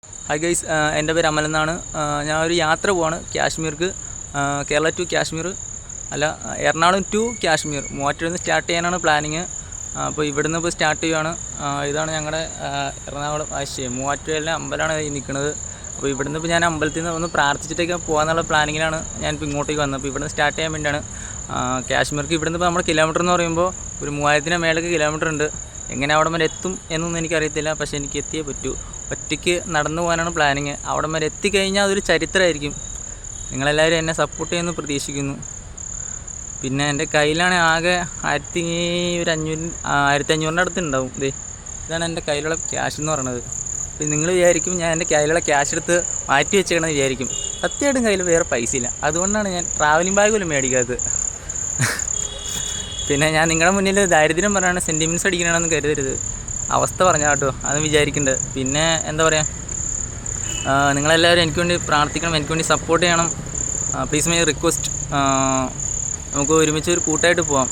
Hi guys, എൻ്റെ പേര് അമൽ എന്നാണ്. ഞാൻ ഒരു യാത്ര പോവാണ് കാശ്മീർക്ക്. കേരള ടു കാശ്മീർ അല്ല, എറണാകുളം ടു കാശ്മീർ. മൂവാറ്റുപുഴയിൽ നിന്ന് സ്റ്റാർട്ട് ചെയ്യാനാണ് പ്ലാനിങ്. അപ്പോൾ ഇവിടുന്ന് ഇപ്പോൾ സ്റ്റാർട്ട് ചെയ്യുകയാണ്. ഇതാണ് ഞങ്ങളുടെ എറണാകുളം മൂവാറ്റുപുഴയിലെ അമ്പലമാണ് ഈ നിൽക്കുന്നത്. അപ്പോൾ ഇവിടുന്ന് ഇപ്പോൾ ഞാൻ അമ്പലത്തിൽ നിന്ന് ഒന്ന് പ്രാർത്ഥിച്ചിട്ടൊക്കെ പോകാമെന്നുള്ള പ്ലാനിങ്ങിലാണ് ഞാനിപ്പോൾ ഇങ്ങോട്ടേക്ക് വന്നത്. അപ്പോൾ ഇവിടുന്ന് സ്റ്റാർട്ട് ചെയ്യാൻ വേണ്ടിയാണ് കാശ്മീർക്ക്. ഇവിടുന്ന് ഇപ്പോൾ നമ്മുടെ കിലോമീറ്റർ എന്ന് പറയുമ്പോൾ ഒരു 3000 മേലേക്ക് കിലോമീറ്റർ ഉണ്ട്. എങ്ങനെ അവിടെ വരെ എത്തും എന്നൊന്നും എനിക്കറിയത്തില്ല, പക്ഷേ എനിക്ക് എത്തിയേ പറ്റൂ. ഒറ്റയ്ക്ക് നടന്നു പോകാനാണ് പ്ലാനിങ്. അവിടെ വരെ എത്തിക്കഴിഞ്ഞാൽ അതൊരു ചരിത്രമായിരിക്കും. നിങ്ങളെല്ലാവരും എന്നെ സപ്പോർട്ട് ചെയ്യുമെന്ന് പ്രതീക്ഷിക്കുന്നു. പിന്നെ എൻ്റെ കയ്യിലാണ് ആകെ 1500 അടുത്ത് ഉണ്ടാവും. ഇതാണ് എൻ്റെ കയ്യിലുള്ള ക്യാഷ് എന്ന് പറയുന്നത്. പിന്നെ നിങ്ങൾ വിചാരിക്കും ഞാൻ എൻ്റെ കയ്യിലുള്ള ക്യാഷ് എടുത്ത് മാറ്റി വെച്ചേക്കണമെന്ന് വിചാരിക്കും. സത്യമായിട്ടും കയ്യിൽ വേറെ പൈസ ഇല്ല. അതുകൊണ്ടാണ് ഞാൻ ട്രാവലിംഗ് ബാഗ് പോലും മേടിക്കാത്തത്. പിന്നെ ഞാൻ നിങ്ങളുടെ മുന്നിൽ ദാരിദ്ര്യം പറഞ്ഞാണ് സെൻറ്റിമെൻറ്റ്സ് അടിക്കണമെന്ന് കരുതരുത്. അവസ്ഥ പറഞ്ഞാൽ കേട്ടോ, അത് വിചാരിക്കേണ്ടത്. പിന്നെ എന്താ പറയുക, നിങ്ങളെല്ലാവരും എനിക്ക് വേണ്ടി പ്രാർത്ഥിക്കണം, എനിക്ക് വേണ്ടി സപ്പോർട്ട് ചെയ്യണം. Please my request. നമുക്ക് ഒരുമിച്ച് ഒരു കൂട്ടായിട്ട് പോവാം.